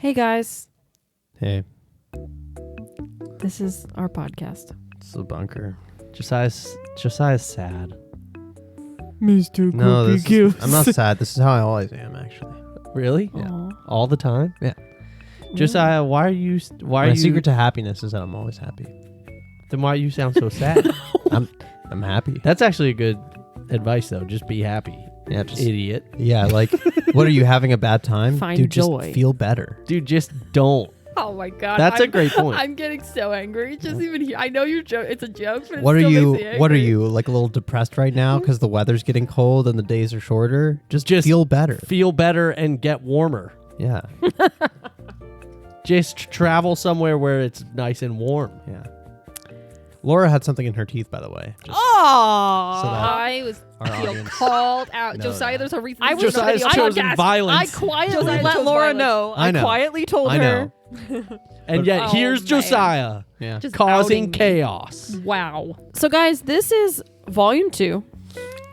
Hey guys, Hey, this is our podcast. it's the bunker. Josiah's sad. Mr. No, I'm not sad. This is how I always am, actually. Really? Yeah. All the time? Yeah. Josiah, why are you? My secret to happiness is that I'm always happy. Then why you sound so sad? I'm happy. That's actually a good advice, though. Just be happy. Yeah, just Idiot. Yeah, like, what are you having a bad time? Find Dude, joy. just feel better. Dude, just don't. Oh my god, That's a great point. I'm getting so angry. Just even here, I know you're it's a joke, but What it are still you? makes me What are angry. you like? A little depressed right now because the weather's getting cold and the days are shorter. Just feel better. Feel better and get warmer. Yeah, Just travel somewhere where it's nice and warm. yeah. Laura had something in her teeth, by the way. Just Oh, So that I was our feel audience called out. know Josiah, that. there's a reason. I this was is a Josiah's video chosen podcast. violence. I quietly Josiah let chose Laura violence. know. I know. quietly told I her. know. And yet, Oh, here's man. Josiah Yeah. Just causing outing me. chaos. Wow. So guys, this is volume 2,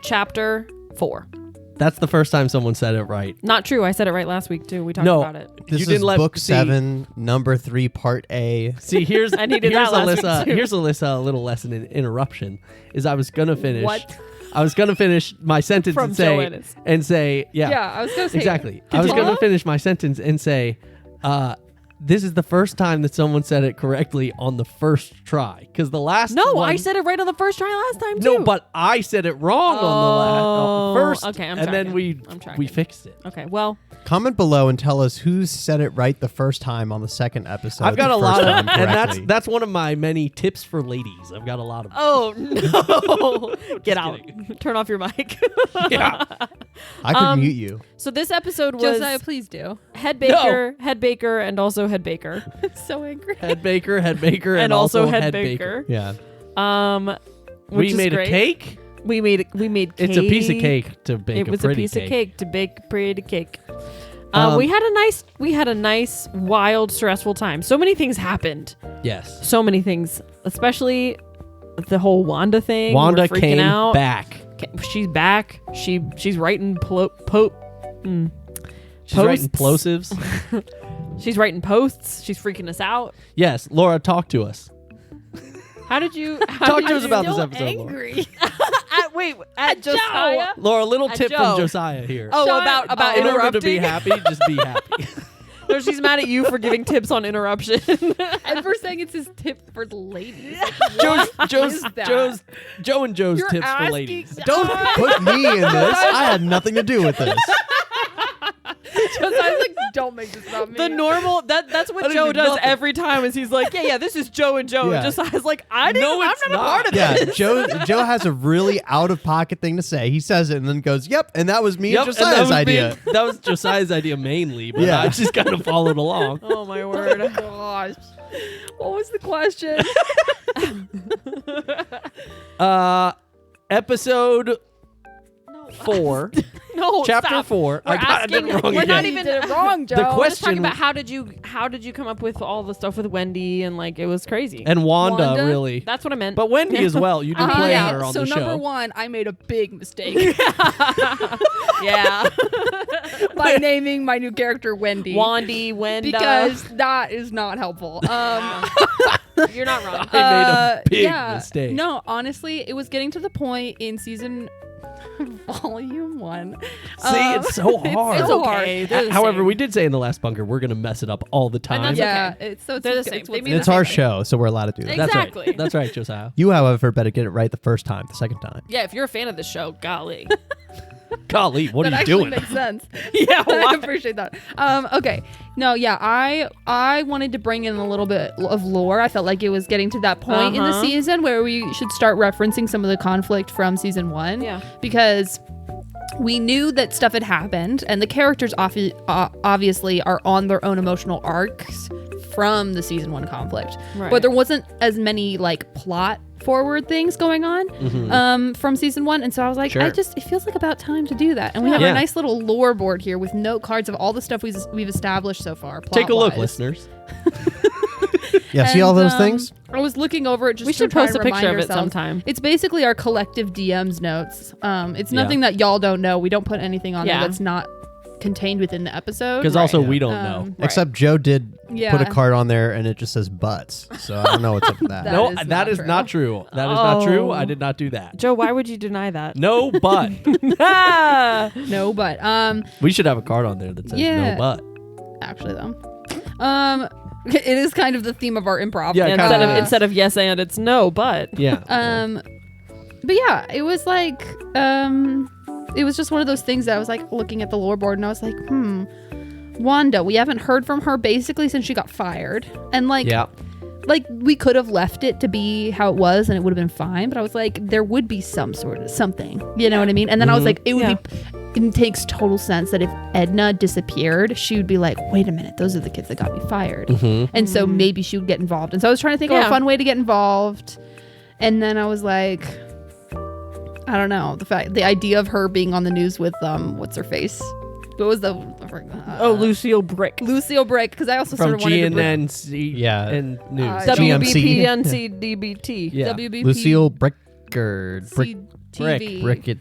chapter 4. That's the first time someone said it right. Not true. I said it right last week too. We talked No. about it. This You is didn't let- book see- 7, number 3, part A. See, here's And he did here's that last Alyssa. week, too. Here's Alyssa. A little lesson in interruption is I was gonna finish. What? I was gonna finish my sentence From and Joe say Ennis. yeah, Yeah, I was gonna say exactly. I was Continue. gonna finish my sentence and say, this is the first time that someone said it correctly on the first try. Because the last No, one, I said it right on the first try last time too. no, but I said it wrong on the Oh, first. okay, I'm and then tracking. I'm tracking. we fixed it. Okay, well, Comment below and tell us who said it right the first time on the second episode. I've got the a first lot of, time and correctly. that's one of my many tips for ladies. I've got a lot of. oh no, get out, kidding. turn off your mic. Yeah. I could mute you. So this episode was Josiah, please do. head baker, and also head baker, I'm so angry. Head baker, and also head baker. Yeah. Which We is made great. a cake. We made cake. It's a piece of cake to bake It a was a pretty piece cake. of cake to bake a pretty cake. Um, we had a nice, wild, stressful time. So many things happened. Yes. So many things, especially the whole Wanda thing. Wanda We're freaking came out. back. She's back. She's writing She's writing Posts. plosives. She's writing posts. She's freaking us out. Yes, Laura, talk to us. How did you Talk to us about this Still episode, Laura. angry. at Josiah? Laura, a little At tip Joe. from Josiah here. Oh, Shut about In order interrupting. to be happy, just be happy. No, she's mad at you for giving tips on interruption. And for saying it's his tip for the ladies. Joe's is that? Joe and Joe's You're tips for asking ladies. Don't put me in this. I had nothing to do with this. Josiah's like, don't make this about me. The normal that's I what didn't Joe do does nothing. every time is he's like, yeah, this is Joe and Joe. Yeah. And Josiah's like, I'm No, not it's a part of Yeah, this. Joe has a really out of pocket thing to say. He says it and then goes, "Yep," and that was me Yep, and and that Josiah's was me- idea. that was Josiah's idea mainly, but Yeah. I just kind of followed along. Oh my Oh word. gosh. What was the question? Episode 4, No, chapter stop. 4. We're I did it wrong we're again. not You even did it wrong, Joe. The We're just question talking about how did you come up with all the stuff with Wendy and like it was crazy. and Wanda, Wanda? really. That's what I meant. But Wendy as well. You did play yeah. her on So the show. number one, I made a big mistake yeah, by naming my new character Wendy. Wandy, Wenda. Because that is not helpful. You're not wrong. I made a big yeah. mistake. No, honestly, it was getting to the point in season volume 1. See, it's so hard. It's so hard. okay. They're the However, same. we did say in the last bunker we're gonna mess it up all the time. that's Yeah, okay. it's They're the same. It's They what's mean It's the our same show, so we're allowed to do that. That's Exactly. right. That's right, Josiah. You, however, better get it right the first time, the second time. Yeah, if you're a fan of the show, golly. Golly, what that are you actually doing? makes sense. Yeah, I appreciate that. Okay. No, yeah, I wanted to bring in a little bit of lore. I felt like it was getting to that point in the Uh-huh. season where we should start referencing some of the conflict from season 1. Yeah. Because we knew that stuff had happened, and the characters obviously are on their own emotional arcs from the season 1 conflict. Right. But there wasn't as many like plot forward things going on from season 1, and so I was like, Sure. it feels like about time to do that. And we have Yeah. a nice little lore board here with note cards of all the stuff we've established so far. Take a look, plot-wise. listeners. Yeah, see all And, those things? I was looking over it just We to should try post and a picture remind of it ourselves. sometime. It's basically our collective DM's notes. It's nothing that y'all don't know. We don't put anything on Yeah. there that's not contained within the episode. Because also yeah. we don't know. Right. Except Joe did Yeah. put a card on there and it just says butts. So I don't know what's up with that. That No, is that not is true. not true. That is not true. Oh. I did not do that. Joe, why would you deny that? No, but Ah! No, but we should have a card on there that says Yeah. no, but. actually though, it is kind of the theme of our improv. Yeah, instead kinda of is. instead of yes and it's no, but Yeah. But yeah, it was like it was just one of those things that I was like looking at the lore board and I was like, Wanda, we haven't heard from her basically since she got fired, and like yeah. like we could have left it to be how it was and it would have been fine, but I was like, there would be some sort of something, you know what I mean? And then I was like, it would Yeah. be, it makes total sense that if Edna disappeared, she would be like, wait a minute, those are the kids that got me fired. And so maybe she would get involved. And so I was trying to think of Yeah. a fun way to get involved. And then I was like, I don't know, the idea of her being on the news with what's her face? What was the Lucille Brick. Lucille Brick, because I also From sort of wanted to GNNC Yeah. and News. GMC. WBPNCDBT. yeah. WBP Lucille Brickard. CTV. Brickett.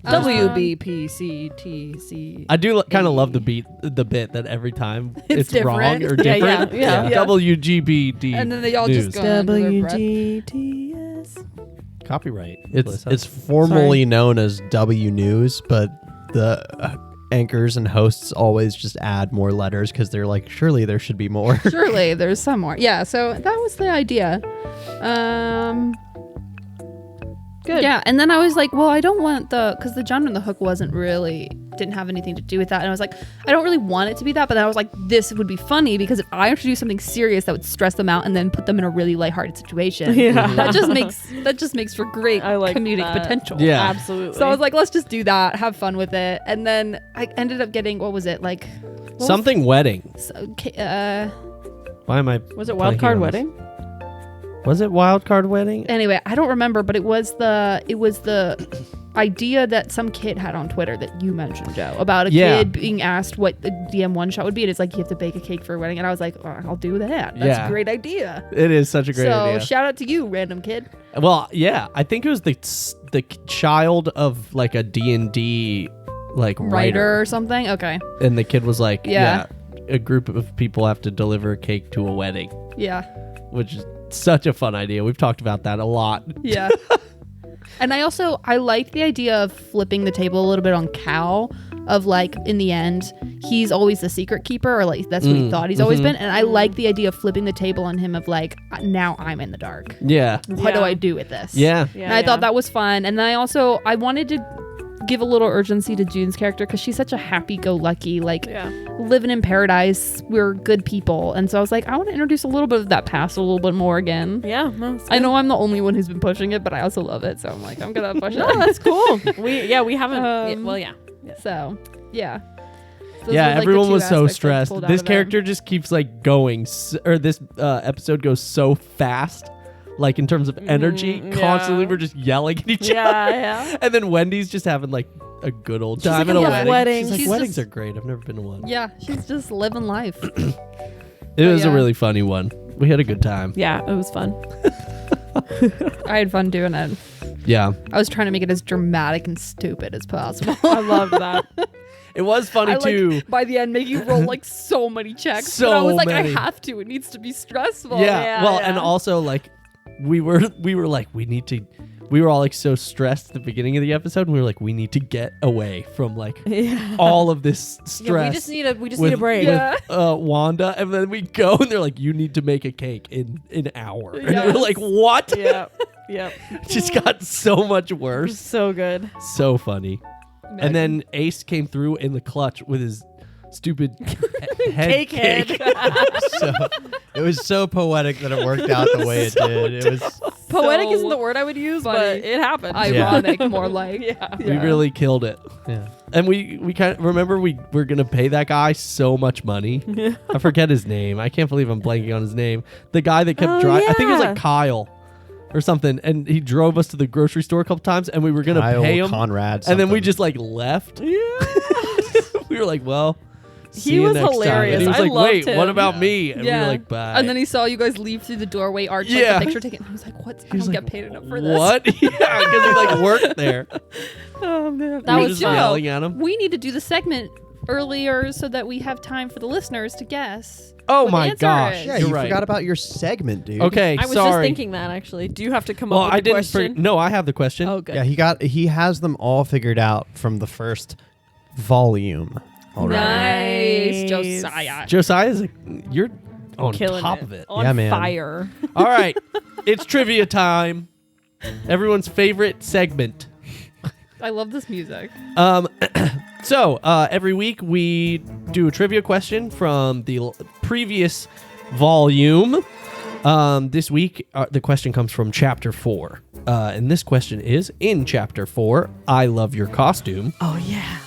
WBPCTC. I do kind of love the bit that every time It's wrong different. or Yeah, different. yeah. WGBD. And then they all News. just go under their breath. WGTS. Copyright. It's formally known as W News, but the anchors and hosts always just add more letters because they're like, surely there should be more. Surely there's some more. Yeah, so that was the idea. Good. Yeah, and then I was like, well, I don't want because the John and the Hook didn't have anything to do with that. And I was like, I don't really want it to be that, but then I was like, this would be funny because if I introduce something serious that would stress them out and then put them in a really lighthearted situation, Yeah. that just makes for great I like comedic that. Yeah. potential. Absolutely. So I was like, let's just do that, have fun with it. And then I ended up getting, what was it? Like Something wedding. Why am I? was it blanking Wild Card on this? Wedding? Was it Wild Card Wedding? Anyway, I don't remember, but it was the idea that some kid had on Twitter that you mentioned, Joe, about a Yeah. kid being asked what the DM one shot would be. And it's like, you have to bake a cake for a wedding. And I was like, oh, I'll do that. That's Yeah. a great idea. It is such a great so idea. shout out to you, random kid. Well, yeah, I think it was the child of like a D&D like Writer or something. Okay. and the kid was like, Yeah. a group of people have to deliver a cake to a wedding, Yeah. which is such a fun idea. We've talked about that a lot. Yeah. And I like the idea of flipping the table a little bit on Cal, of like, in the end, he's always the secret keeper, or like that's what he thought he's always been. And I like the idea of flipping the table on him of like, now I'm in the dark. Yeah. What do Yeah. I do with this? Yeah. Yeah, And I thought that was fun. And then I wanted to give a little urgency to June's character because she's such a happy-go-lucky, like living in paradise. We're good people. And so I was like, I want to introduce a little bit of that past a little bit more again. Yeah. No, it's I good. know I'm the only one who's been pushing it, but I also love it. So I'm like, I'm going to push No, it. that's cool. we haven't. Um, Yeah. So, yeah. Those Yeah, were, like, the everyone two was so aspects I stressed. pulled out This of it. character just keeps like going, or this episode goes so fast, like in terms of energy. yeah. Constantly, we're just yelling at each other. Yeah. And then Wendy's just having like a good old She's time like, at a yeah, wedding. weddings. She's like, She's weddings just- are great. I've never been to one. Yeah, she's just living life. It was a yeah. really funny one. We had a good time. Yeah. It was fun. I had fun doing it. Yeah. I was trying to make it as dramatic and stupid as possible. I love that. It was funny I, too. like, by the end, make you roll like so many checks. So but I was like, many. I have to. It needs to be stressful. Yeah. Well, and yeah. also like we were like, we were all like so stressed at the beginning of the episode, and we were like, we need to get away from like all of this stress. Yeah, we just need a break. Yeah. Wanda, and then we go and they're like, you need to make a cake in an hour. And Yes. we're like, what? Yep. Yep. It just got so much worse. So good. So funny. And then Ace came through in the clutch with his stupid head Cake cake. So it was so poetic that it worked out the way it did. It was Poetic So isn't the word I would use, but funny. it happened. Ironic, more like. Yeah. We really killed it. yeah. And we kind of remember we were gonna pay that guy so much money. I forget his name. I can't believe I'm blanking on his name. The guy that kept Oh, driving. I think it was yeah. like Kyle or something. And he drove us to the grocery store a couple times, and we were gonna Kyle pay him. Conrad. And then we something. just like left. Yeah. We were like, well, see He you was next hilarious. time. And he was I like, loved wait, him. what about me? And we Yeah. were like, bye. And then he saw you guys leave through the doorway arch, like Yeah. the picture taken. I was like, what? I was don't like, get paid enough for this. what? Yeah, because he like worked there. Oh man. we were was just Joe. yelling at him. We need to do the segment earlier so that we have time for the listeners to guess. Oh what the my answer gosh. is. Yeah, You're you right. forgot about your segment, dude. Okay, I was sorry. just thinking that actually. Do you have to come Well, up with I the didn't. question? No, I have the question. Oh, good. Yeah, he has them all figured out from the first volume. Already. Nice, Josiah. Josiah's, you're on Killing top of it. On Yeah, man. fire. All right, it's trivia time. Everyone's favorite segment. I love this music. So every week we do a trivia question from the previous volume. This week the question comes from Chapter 4. And this question is, in Chapter 4, I Love Your Costume. Oh, yeah.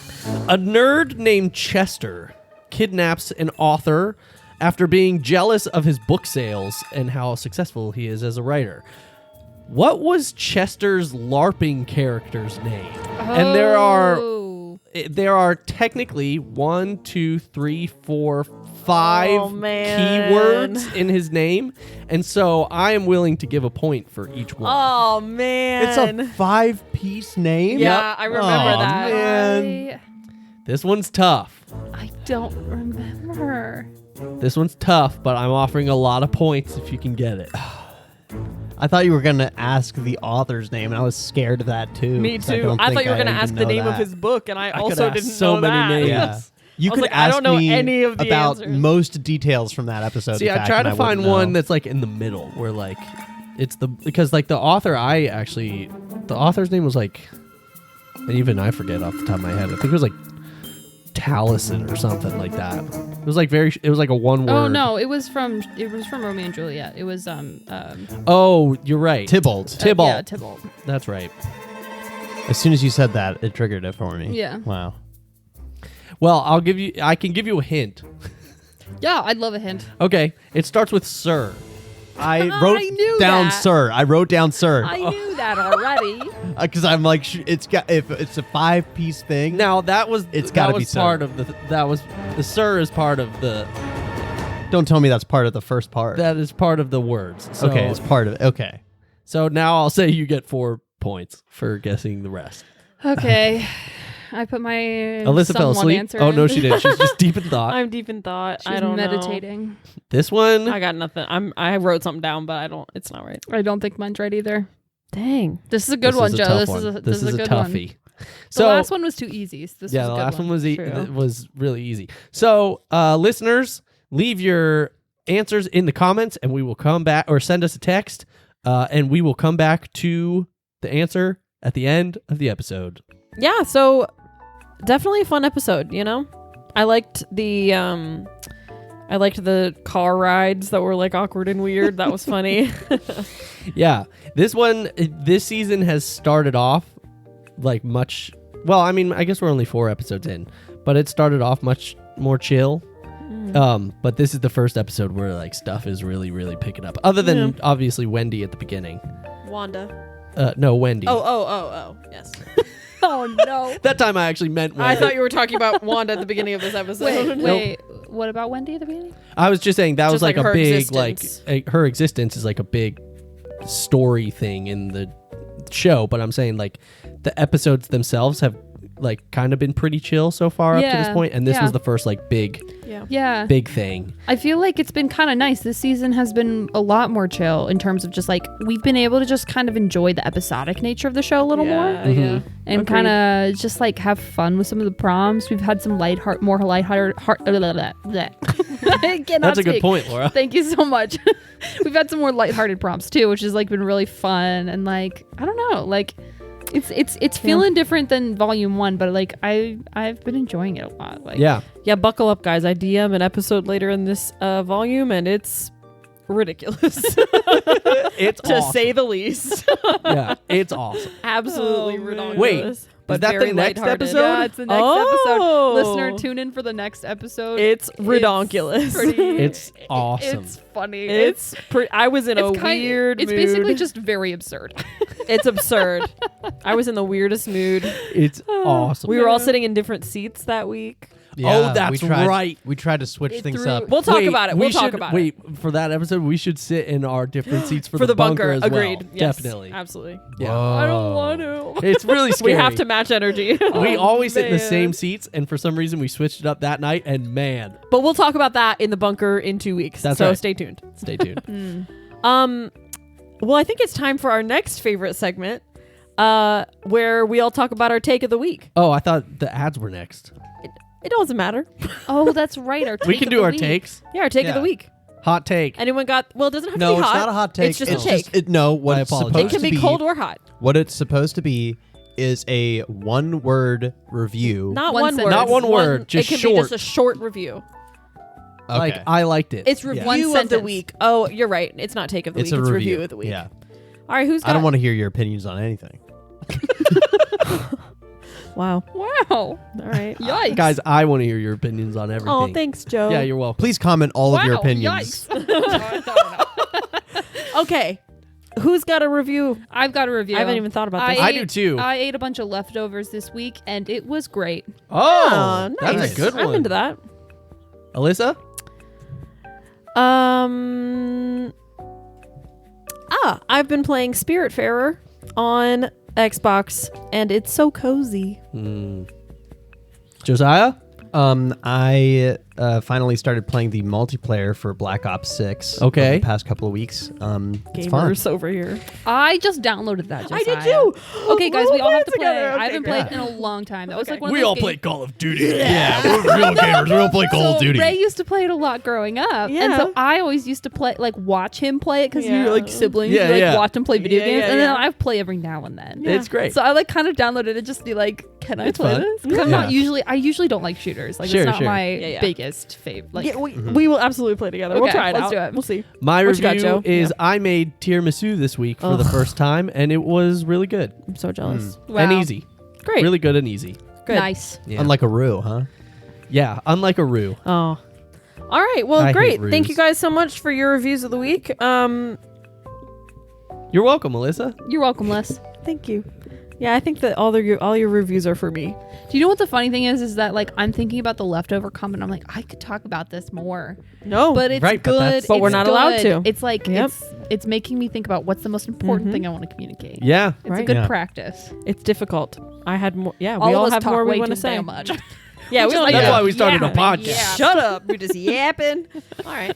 A nerd named Chester kidnaps an author after being jealous of his book sales and how successful he is as a writer. What was Chester's LARPing character's name? And there are technically 1, 2, 3, 4, 5 Oh, man. keywords in his name, and so I am willing to give a point for each one. Oh, man. It's a 5-piece name? Yeah, I remember Oh, that. man. This one's tough. I don't remember. This one's tough, but I'm offering a lot of points if you can get it. I thought you were going to ask the author's name, and I was scared of that, too. Me 'cause too. don't I think thought you were going to even ask the know name of that. his book, and I could also ask didn't so know many that. names. Yeah. You I was could like, I ask don't know me any of the about answers. most details from that episode. See, in I fact, try and to I find wouldn't one know. that's like in the middle, where like it's because like the author, the author's name was like, and even I forget off the top of my head. I think it was like Taliesin or something like that. It was like a one word. Oh no, it was from Romeo and Juliet. It was Oh, you're right. Tybalt. Tybalt. Yeah, Tybalt. That's right. As soon as you said that, it triggered it for me. Yeah. Wow. Well, I can give you a hint. Yeah, I'd love a hint. Okay, it starts with Sir. I I wrote knew down that. sir. I wrote down sir. I knew that already. Because I'm like, if it's a 5-piece thing. Now that was It's gotta that be was Sir. part of the Sir is part of the Don't tell me that's part of the first part. that is part of the words. So, okay, it's part of it. Okay. So now I'll say you get 4 points for guessing the rest. Okay. I put my Alyssa fell someone asleep. answer Oh in. no, she didn't. She's just deep in thought. I'm deep in thought. She's I don't meditating. This one, know. I got nothing. I wrote something down, but I don't. It's not right. I don't think mine's right either. Dang. This is a good this one, is a Joe. tough This one. is a This is a good one. toughie. The So last one was too easy. So this yeah, was the a good last one was True. was really easy. So listeners, leave your answers in the comments, and we will come back, or send us a text, and we will come back to the answer at the end of the episode. Yeah. So definitely a fun episode. You know, I liked the car rides that were like awkward and weird. That was funny. Yeah, this season has started off like much. Well, I mean, I guess we're only 4 episodes in, but it started off much more chill. But this is the first episode where like stuff is really, really picking up. Other than obviously Wendy at the beginning. Wanda. No, Wendy. Oh. Yes. Oh no. That time I actually meant Wendy. I thought you were talking about Wanda at the beginning of this episode. Wait. What about Wendy at the beginning? I was just saying that was Just like like a her big existence. her existence is like a big story thing in the show, but I'm saying like the episodes themselves have like kind of been pretty chill so far up to this Yeah, point, and this yeah. was the first like big Yeah. big thing. I feel like it's been kind of nice. This season has been a lot more chill in terms of just like we've been able to just kind of enjoy the episodic nature of the show a little more Yeah. and Agreed. kind of just like have fun with some of the prompts. We've had some more lighthearted. That's a good point, Laura. Thank you so much. We've had some more lighthearted prompts too, which has like been really fun and like I don't know, like it's feeling different than volume 1, but like I've been enjoying it a lot. Like Yeah. Yeah, buckle up, guys. I DM an episode later in this volume, and it's ridiculous, It's to awesome. say the least. Yeah, it's awesome. Absolutely Oh, man. ridiculous. Wait, but is that the very next lighthearted. episode? Yeah, it's the next Oh. episode. Listener, tune in for the next episode. It's redonkulous. It's awesome. It's funny. It's I was in a weird It's mood. basically just very absurd. It's absurd. I was in the weirdest mood. It's awesome. We were all sitting in different seats that week. Oh, that's we tried, right. We tried to switch It things threw- up. We'll talk Wait, about it. we We'll talk should- about wait, it. for that episode, we should sit in our different seats for, For the bunker. as Agreed. well. Yes. Definitely. Absolutely. Yeah. I don't want to. It's really scary. We have to match energy. We always sit in the man. same seats, and for some reason, we switched it up that night, and man, But we'll talk about that in the bunker in 2 weeks. That's so right. stay tuned. stay tuned. Well, I think it's time for our next favorite segment, where we all talk about our take of the week. Oh, I thought the ads were next. It doesn't matter. Oh, that's right. Our We take can of do the our week. takes. Yeah, our take of the Yeah. week. Hot take. Anyone got? Well, it doesn't have No, to be it's hot. not a hot take. It's just a take. No, what I it's apologize. supposed It can to be cold or hot. What it's supposed to be is a one-word review. Not One one sentence. word. Not one word, just it can short. be just a short review. Okay. Like, I liked it. It's Yeah. review One of the sentence. week. Oh, you're right. It's not take of the it's week. a It's review. review of the week. Yeah. All right, who's got? I don't want to hear your opinions on anything. Wow. Wow. All right. Yikes. Guys, I want to hear your opinions on everything. Oh, thanks, Joe. Yeah, you're welcome. Please comment all of your Wow, opinions. Yikes. Okay. Who's got a review? I've got a review. I haven't even thought about this. I do too. I ate a bunch of leftovers this week, and it was great. Oh, nice. that's a good one. I'm into that. Alyssa? I've been playing Spiritfarer on Xbox, and it's so cozy. Josiah? I finally started playing the multiplayer for Black Ops 6 Okay. over the past couple of weeks. It's fun. Gamers over here. I just downloaded that. I did Josiah. too. Okay, guys, we all have to play. together. I haven't Okay, played in a long time. That was Okay. like one of those games. Call of Duty. Yeah, we're real gamers. We don't play Call of So Duty. Ray used to play it a lot growing up, and so Yeah. I always used to play, like, watch him play it because Yeah. you're like siblings. Yeah, you like yeah. watch him play video Yeah, games, yeah, and then yeah. I play every now and then. Yeah. It's great. So I like kind of downloaded it just to be like, can I It's play fun. this? 'Cause I'm Yeah. not usually. I usually don't like shooters. Like Sure, it's not sure. my Yeah. biggest favorite. Like Yeah, we will absolutely play together. We'll Okay, try it let's out. do it. We'll see. My What you got, review Joe? is Yeah. I made tiramisu this week for the Ugh. first time, and it was really good I'm so jealous. and wow. easy. Great. Really good and easy. Good. Nice. Yeah. Unlike a Rue, huh? Yeah, unlike a roux. Oh. All right. Well, I hate great. Thank ruse. you guys so much for your reviews of the week. You're welcome, Alyssa. You're welcome, Les. Thank you. Yeah, I think that all your reviews are for me. Do you know what the funny thing is? Is that like I'm thinking about the leftover comment. I'm like, I could talk about this more, No, but it's Right, but good. that's- But we're it's not allowed good. to. It's like Yep. it's making me think about what's the most important Mhm. thing I want to communicate. Yeah. It's a Right. good Yeah. practice. it's difficult. I had more. Yeah, All we of all us have talk more way we want too to say. damn much. Yeah, we Just all like That's yeah. why we started a Yeah. podcast. Yeah. Shut up. You're just yapping. All right.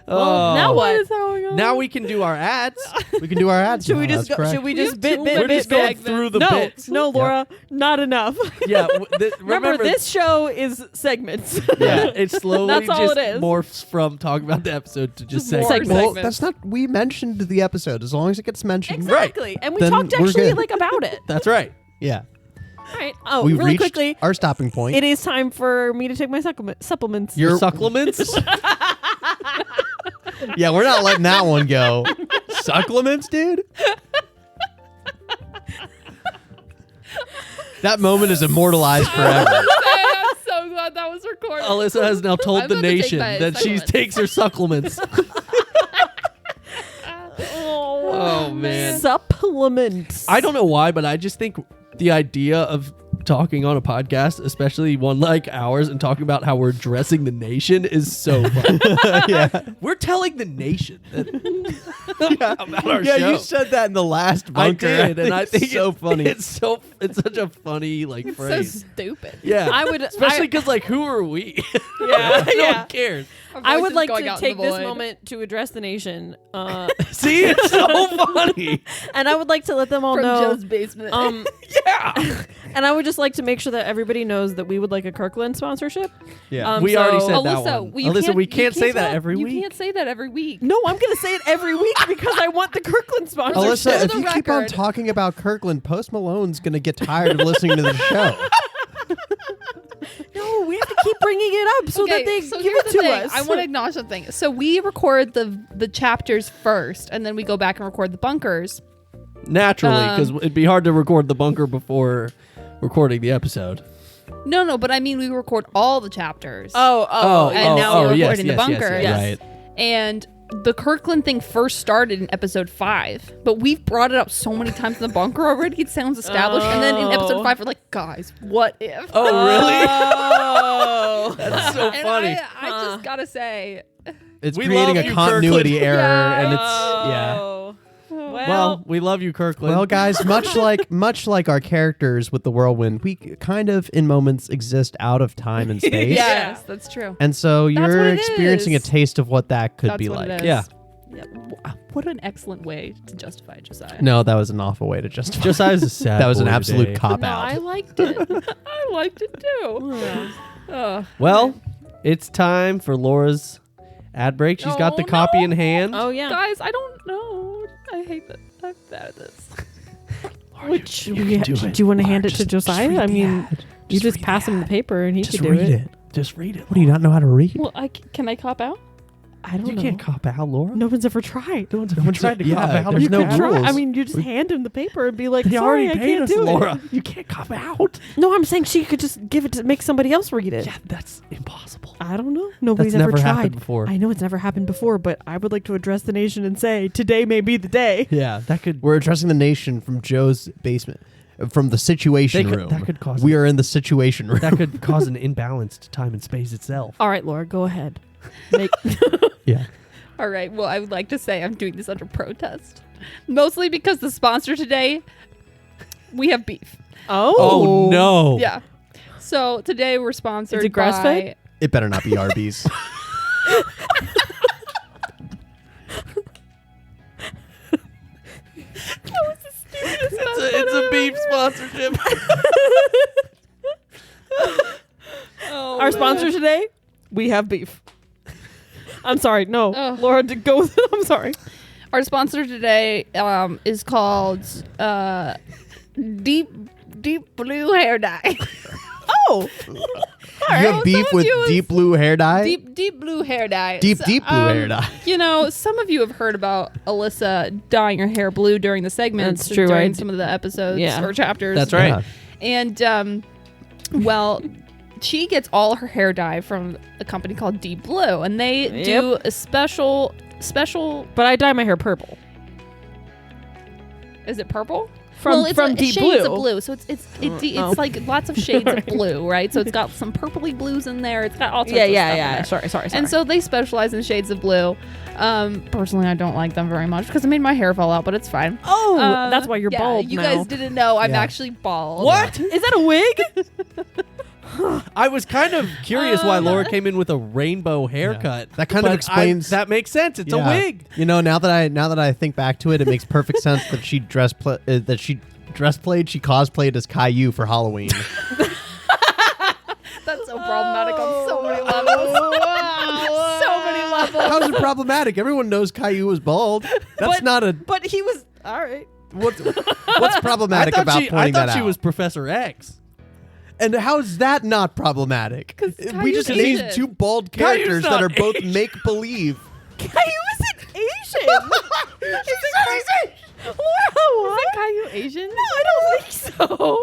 Well, now what? is going on? Now we can do our ads. We can do our ads. Should we now, just that's go? correct. Should we We just have bit too bit We're bit just going bit? through the no, bits. no, Laura, not enough. Yeah. Remember, this show is segments. Yeah, it slowly That's all just it is. morphs from talking about the episode to just More saying segments. Well, segments. that's not. We mentioned the episode. As long as it gets mentioned, Exactly. And we Then talked we're actually good. like about it. That's right. Yeah, All right. Oh, we've really reached quickly, our stopping point. it is time for me to take my supplements. You're- Supplements. Yeah, we're not letting that one go. Supplements, dude. That moment is immortalized forever. I'm so glad that was recorded. Alyssa has now told I'm the about to take nation my that she supplements. takes her supplements. Oh, man. Supplements. I don't know why, but I just think the idea of talking on a podcast, especially one like ours, and talking about how we're addressing the nation is so fun. Yeah, We're telling the nation that about our yeah. show. You said that in the last I bunker. did, and I think it's so funny. It's such a funny like It's so phrase. stupid. Yeah, I would- especially because like who are we? Yeah, no yeah. one cares. I would like to take this moment to address the nation, See, it's so funny. and I would like to let them all from know. Joe's basement. Yeah, And I would just like to make sure that everybody knows that we would like a Kirkland sponsorship. Yeah. we already said that Alyssa, one. Alyssa, we can't say that every you week. You can't say that every week. No, I'm gonna say it every week because I want the Kirkland sponsorship. Alyssa, if the you keep on record. talking about Kirkland, Post Malone's gonna get tired of listening to the show. No, we have to keep bringing it up so that they so give here's it the to thing. us. I want to acknowledge something. So we record the chapters first, and then we go back and record the bunkers. Naturally, because it'd be hard to record the bunker before recording the episode. No, but I mean we record all the chapters. Oh, Oh, and now we're yes, recording the yes, yes, bunkers. yes. Right. And the Kirkland thing first started in episode 5, but we've brought it up so many times in the bunker already. It sounds established. And then in episode 5, we're like, guys, what if? Oh, really? Oh. That's so And funny. I just gotta say, It's We creating love a you, continuity Kirkland. error, Yeah. and it's yeah. Oh. Well, we love you, Kirkland. Well, guys, much like our characters with the Whirlwind, we kind of in moments exist out of time and space. yes, that's true. And so That's you're what it experiencing a is. taste of what that could That's be what like. it is. Yeah. What an excellent way to justify Josiah. No, that was an awful way to justify. Josiah's a sad That was an boy absolute today. cop No, out. I liked it. I liked it too. Ugh. Well, it's time for Laura's ad break. She's got the Oh, copy no. in hand. Oh yeah. Guys, I don't know. I hate that. I'm bad at this. Which you can do it. do you want to Laura, hand it to just Josiah? read I the mean, ad. you just read pass the him the ad. paper and he Just can do read it. it. Just read it. What do you not know how to read? Well, can I cop out? I don't You know. can't cop out, Laura. No one's ever tried. No one's tried to yeah, cop out. there's You no can try. rules. I mean, you just hand him the paper and be like, They "Sorry, already I paid can't us, do Laura. it." You can't cop out. No, I'm saying she could just give it to make somebody else read it. Yeah, that's impossible. I don't know. Nobody's That's ever never tried. happened before. I know it's never happened before, but I would like to address the nation and say today may be the day. Yeah, that could. We're addressing the nation from Joe's basement, from the situation They could- room. that could cause We are in the situation room. That could cause an imbalance to time and space itself. All right, Laura, go ahead. Make yeah. All right. Well, I would like to say I'm doing this under protest, mostly because the sponsor today, we have beef. Oh, no. Yeah. So today we're sponsored Is it grass-fed? by. It better not be Arby's. It's a beef sponsorship. Oh, our sponsor today, we have beef. I'm sorry. No, Ugh. Laura, go with it. I'm sorry. Our sponsor today is called Deep Blue Hair Dye. Oh, You have beef with deep blue hair dye? Deep blue hair dye. Deep blue hair dye. You know, some of you have heard about Alyssa dyeing her hair blue during the segments. That's true, During right? some of the episodes Yeah. or chapters. That's right. Yeah. And well, she gets all her hair dye from a company called Deep Blue, and they do a special. but I dye my hair purple. Is it purple? From it's Deep shades Blue. of blue, so it's Oh. like lots of shades of blue, right? So it's got some purpley blues in there. It's got all sorts of stuff in there. Sorry. And so they specialize in shades of blue. Personally, I don't like them very much because it made my hair fall out, but it's fine. Oh, that's why you're yeah, bald You now. guys didn't know I'm Yeah. actually bald. What? Is that a wig? I was kind of curious why Laura came in with a rainbow haircut. That kind of but explains- that makes sense. It's Yeah. a wig. You know, now that I think back to it, it makes perfect sense that she dress played, she cosplayed as Caillou for Halloween. That's so problematic on so many levels. So many levels. How's it problematic? Everyone knows Caillou was bald. That's not a But he was all right. what's problematic about I pointing thought that she out? was Professor X. And how's that not problematic? 'Cause We Caillou's just named Asian. two bald Caillou's characters not that are both Asian. make believe. Caillou isn't Asian. Wow. Is Caillou Asian? No, I don't think so.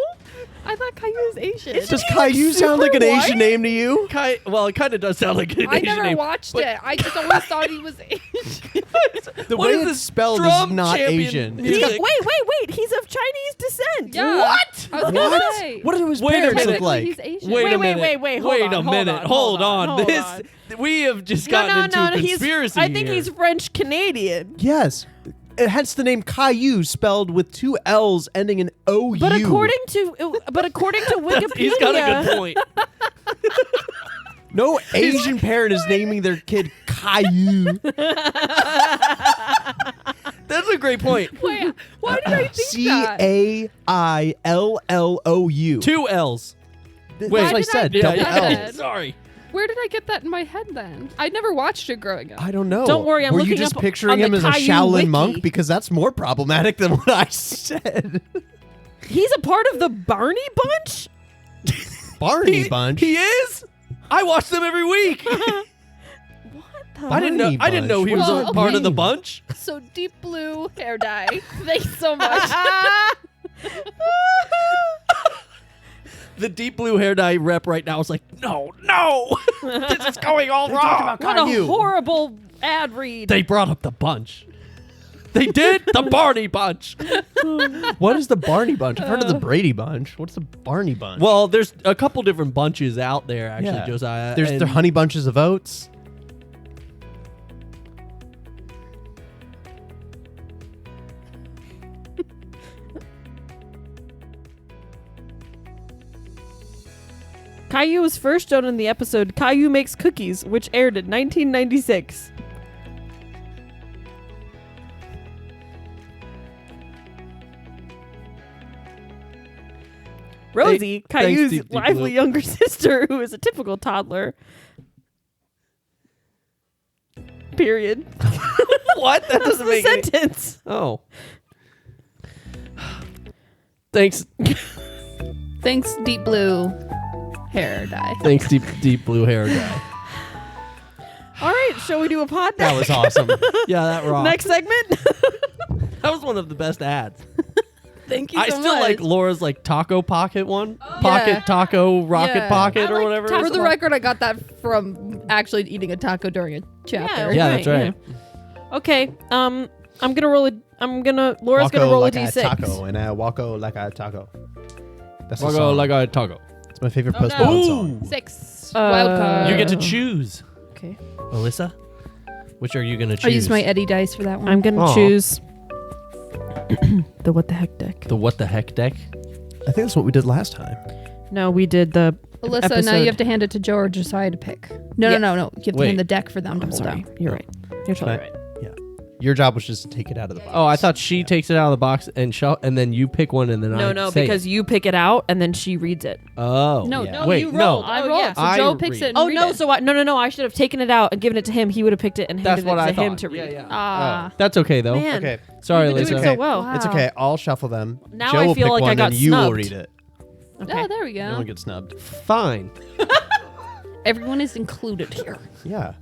I thought Caillou was Asian. Does Caillou sound like an super Asian white? name to you? Well, it kind of does sound like an I Asian never name. watched it. I just always thought he was Asian. The What way is it's this spelled is drum not champion Asian. music? It's got- Wait. He's of Chinese descent. Yeah. What? I was gonna What? say. What do his Wait a parents minute. look like? He's Asian. Wait a Wait, minute. wait, hold Wait on, a hold minute. on, Hold on. hold This on. we have just gotten into a conspiracy I think here. he's French Canadian. Yes. Hence the name Caillou spelled with two L's ending in OU. But according to Wikipedia, He's got a good point. no Asian parent is naming their kid Caillou. That's a great point. Wait, why did I think that? Caillou. Two L's. That's Wait. what I Why said. did I Double do that? L's. Sorry. Where did I get that in my head then? I never watched it growing up. I don't know. Don't worry, I'm Were you looking just up picturing on the him as a Caillou Shaolin wiki. monk? Because that's more problematic than what I said. He's a part of the Barney Bunch. Barney Bunch. He is. I watch them every week. I didn't know. I didn't know he was Well, a part of the okay. bunch. So Deep Blue hair dye. Thanks so much. The deep blue hair dye rep right now is like, no, this is going all wrong. What a horrible Ad read. They brought up the bunch. They did the Barney Bunch. What is the Barney Bunch? I've heard of the Brady Bunch. What's the Barney Bunch? Well, there's a couple different bunches out there, actually, Yeah. Josiah. There's and- the Honey Bunches of Oats. Caillou was first shown in the episode Caillou Makes Cookies, which aired in 1996. Rosie, Thanks, Caillou's Deep Blue. lively younger sister, who is a typical toddler. Period. What? That doesn't The make any... sentence. Oh. Thanks. Thanks, deep blue hair dye. Thanks, deep blue hair guy. All right, shall we do a pod That now? was awesome. Yeah, that rocked. Next segment. That was one of the best ads. Thank you I so still much. like Laura's like taco pocket one. Pocket Yeah. taco rocket Yeah. pocket I or like whatever. taco- For the record, I got that from actually eating a taco during a chapter. Yeah, that's right. yeah. Okay. I'm gonna roll a. Laura's gonna Walko roll like a a d6. taco, and I walko like a taco. That's the Taco song. like a taco. It's my favorite Oh, Post no. Malone song. 6. Wild card. You get to choose. Okay. Alyssa, which are you gonna choose? I used my Eddie dice for that one. I'm gonna Aw. choose the what the heck deck. the what the heck deck. I think that's what we did last time. No, we did the. Alyssa, now episode. you have to hand it to Joe or Josiah to pick. No. You have to Wait. hand the deck for them to I'm hold sorry. down. You're right. You're totally Right. right. Your job was just to take it out of the box. Oh, I thought she takes it out of the box and then you pick one and then I No, say because it. you pick it out and then she reads it. Oh No, Yeah. no, wait, you no. rolled. I Oh, rolled, yeah. so I Joe picks read. it and Oh read no! it. So no! I should have taken it out and given it to him. He would have picked it and That's handed what it I to thought. him to read. Yeah. Ah. That's okay though. Man, Okay. Sorry, you've been Lisa. doing so well. It's okay. I'll shuffle them. Now Joe I will feel pick like I one, got and you will snubbed. read it. Okay. Oh, there we No go. one gets snubbed. Fine. Everyone is included here. Yeah.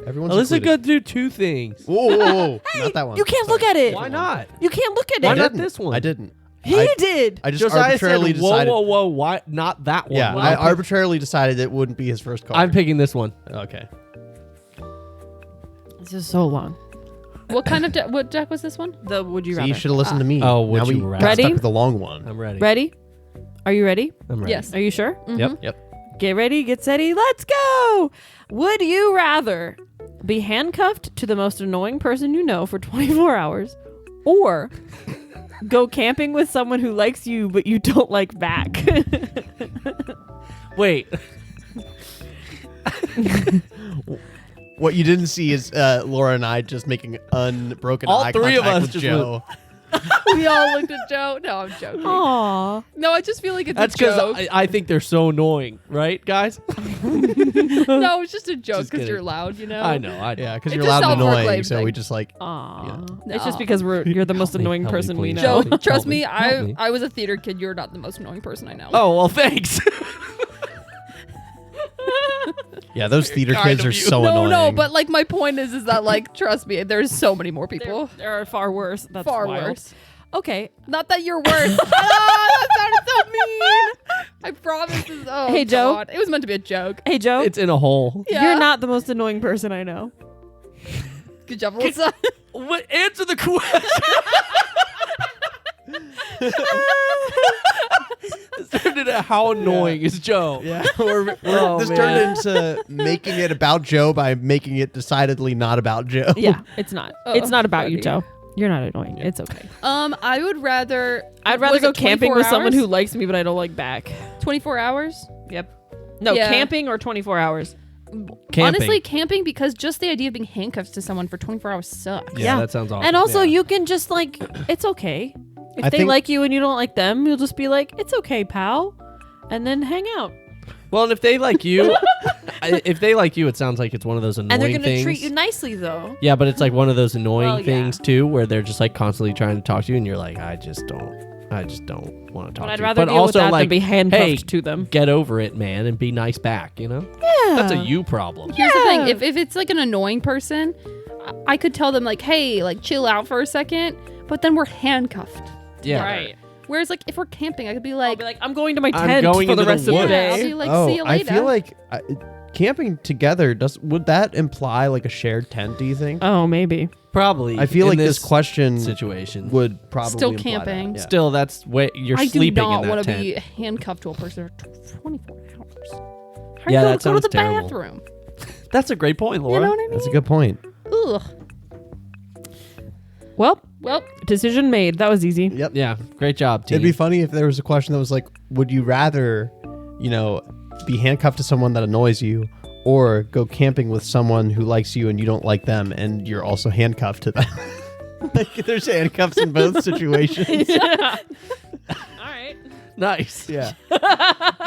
Everyone's Alyssa included. could do two things. Whoa. Not that one. You can't Sorry. look at it. Why not? You can't look at Why it. not didn't. this one? I didn't. He I did. I just Josiah arbitrarily said, decided. whoa, why not that one? Yeah, Well, I I'll pick- arbitrarily decided it wouldn't be his first call. I'm picking this one. Okay. This is so long. What kind of what deck was this one? The would you So rather? you should have listened to me. Oh, would now we you rather. got Ready? stuck with the long one. I'm ready. Ready? Are you ready? I'm ready. Yes. Are you sure? Yep. Yep. Get ready, get steady, let's go! Would you rather be handcuffed to the most annoying person you know for 24 hours or go camping with someone who likes you but you don't like back? Wait. What you didn't see is Laura and I just making unbroken All eye three of contact us with just Joe. We all looked at Joe. No, I'm joking. Aww. No, I just feel like it's That's a joke. because I think they're so annoying, right, guys? No, it's just a joke Just because you're kidding. loud, you know? I know. I know. Yeah, because It's you're a loud and annoying, self-proclaimed so thing. we just like. Aww. Yeah. It's just No. because you're the most Help me, annoying help me, person we please. know. Joe, trust Help me, me, help me. I was a theater kid. You're not the most annoying person I know. Oh, well, thanks. Yeah, those theater Kind kids of are you. so no, annoying. no, but like my point is that like trust me, there's so many more people. There are far worse. That's Far wild. worse. Okay. Not that you're worse. That sounded so mean. I promise. Oh, Hey, Joe. God. It was meant to be a joke. Hey, Joe. It's in a hole. Yeah. You're not the most annoying person I know. Good job, Alyssa. What? Answer the question. This turned into how annoying is Joe? Yeah, we're Oh, this man. turned into making it about Joe by making it decidedly not about Joe. Yeah, it's not. Oh, it's not about you, funny. Joe. You're not annoying. It's okay. I would rather. I'd rather was go it camping 24 with someone hours? who likes me, but I don't like back. 24 hours. Yep. No, Yeah. camping or 24 hours. Camping. Honestly, camping because just the idea of being handcuffed to someone for 24 hours sucks. Yeah, Yeah. that sounds awful. And also, Yeah. you can just like, it's okay. If I they think- like you and you don't like them, you'll just be like, it's okay, pal. And then hang out. Well, and if they like you, it sounds like it's one of those annoying And they're going to things. treat you nicely, though. Yeah, but it's like one of those annoying Well, yeah. things too, where they're just like constantly trying to talk to you, and you're like, I just don't want to talk But to I'd you. rather but deal also with that like, than be handcuffed hey, to them. get over it, man, and be nice back. You know, Yeah. that's a you problem. Here's the thing: Yeah. if it's like an annoying person, I could tell them like, "Hey, like chill out for a second," but then we're handcuffed. Yeah, Right. Whereas like if we're camping, I could be I'll like, be like, I'm going to my I'm tent going for the into the rest of the woods. yeah, I'll day. be like, oh, "See you I later." feel like camping together, would that imply like a shared tent, do you think? Oh, maybe. Probably. I feel in like this question situation would probably Still imply that, camping. yeah. Still, that's way you're I do sleeping not in that want to tent. be handcuffed to a person for 24 hours. How Yeah, are you that gonna go to sounds the terrible. bathroom? That's a great point, Laura. You know what I mean? That's a good point. Ugh. Well, Well, decision made. That was easy. Yep. Yeah, great job, team. It'd be funny if there was a question that was like, would you rather, be handcuffed to someone that annoys you, or go camping with someone who likes you and you don't like them, and you're also handcuffed to them? Like, there's handcuffs in both situations. All right. Nice. Yeah.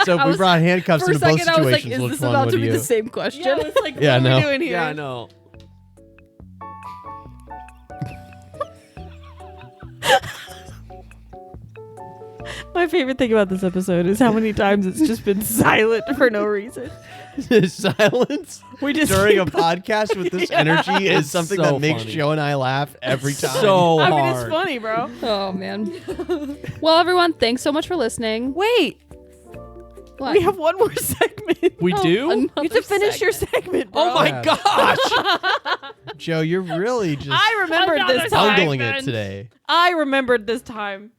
So if we brought handcuffs for a into both second I was like, situations, is which this one about would to be you? the same question? Yeah, it's like, Yeah, what are no. we doing here? Yeah, I know. My favorite thing about this episode is how many times it's just been silent for no reason. Silence We just during a keep- podcast with this energy is It's something so that makes funny. Joe and I laugh every time. So I hard. mean, it's funny, bro. Oh, man. Well, everyone, thanks so much for listening. Wait, What? we have one more segment. We Oh, do? You have another to finish your segment. segment, bro. Oh my Yeah. gosh. Joe, you're really just I remembered Another this time. bungling it today. I remembered this time.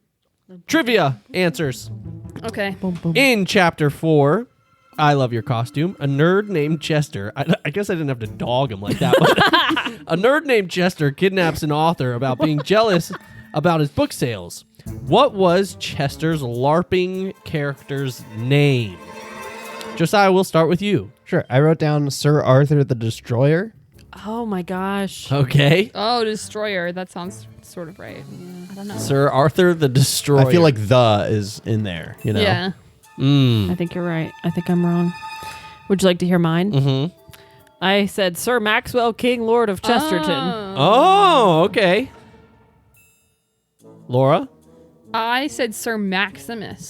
Trivia answers. Okay. In chapter 4, I Love Your Costume, a nerd named Chester, I guess I didn't have to dog him like that, but a nerd named Chester kidnaps an author about being jealous about his book sales. What was Chester's LARPing character's name? Josiah, we'll start with you. Sure. I wrote down Sir Arthur the Destroyer. Oh my gosh. Okay. Oh, Destroyer. That sounds sort of right. I don't know. Sir Arthur the Destroyer. I feel like the is in there, Yeah. I think you're right. I think I'm wrong. Would you like to hear mine? Mm-hmm. I said Sir Maxwell, King Lord of Chesterton. Oh, okay. Laura? I said Sir Maximus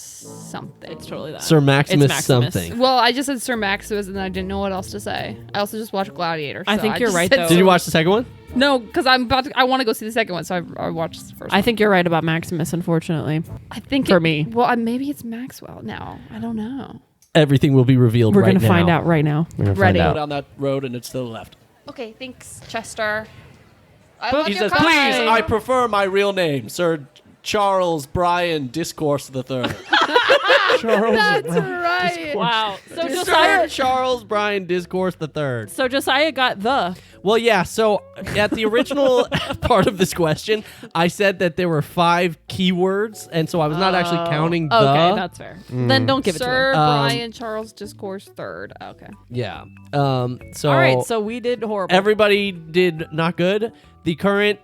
something. It's totally that. Sir Maximus, It's Maximus. something. Well, I just said Sir Maximus and I didn't know what else to say. I also just watched Gladiator. I so think you're just right, said though. Did you watch the second one? No, because I want to go see the second one, so I watched the first I one. think you're right about Maximus, unfortunately. I think for me. Well, maybe it's Maxwell now. I don't know. Everything will be revealed We're right going to now. find out right now. We're gonna Ready. find Go out. down that road and it's to the left. Okay, thanks, Chester. He says, please, I prefer my real name, Sir Charles Brian Discourse III. Charles. That's right. Wow. So Sir Josiah, Charles Brian Discourse III. so Josiah got the. Well, yeah, so at the original part of this question, I said that there were 5 keywords, and so I was not actually counting the. Okay, that's fair. Then don't give it to Sir him. Brian Charles Discourse Third. Okay. Yeah. So All right, so we did horrible. everybody did not good. The current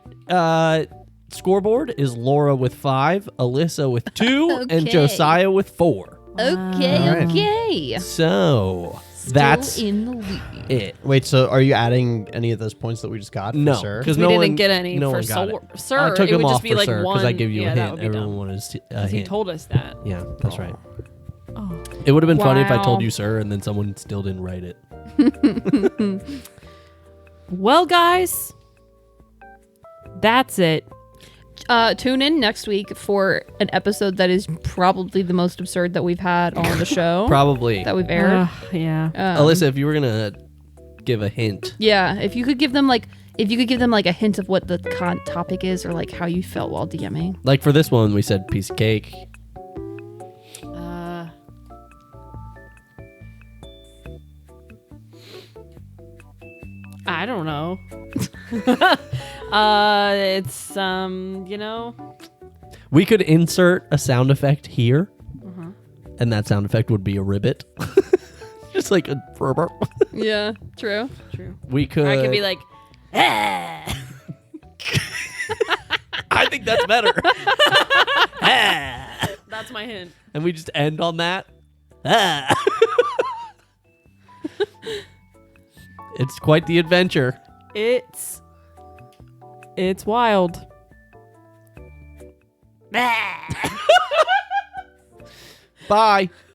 scoreboard is Laura with 5, Alyssa with 2, and Okay. Josiah with 4. Okay. All right. Okay. So Still that's in the lead. it. Wait, so are you adding any of those points that we just got? No, for Sir? because we no didn't one get any no for one got it. Sir. I took it him would off just be for like Sir one. I gave you yeah, a that hint. would be Everyone dumb. wanted a 'Cause he hint. told us that. Yeah, that's right. Oh. It would have been funny if I Wow. told you, sir, and then someone still didn't write it. Well, guys, that's it. Tune in next week for an episode that is probably the most absurd that we've had on the show. Probably. That we've aired. Yeah. Alyssa, if you were gonna give a hint, Yeah, if you could give them like a hint of what the topic is or like how you felt while DMing. like for this one, we said piece of cake. I don't know. It's We could insert a sound effect here, and that sound effect would be a ribbit, just like a rubber. Yeah, true. true. We could. Or I could be like, I think that's better. that's my hint. And we just end on that. It's quite the adventure. It's wild. Bye.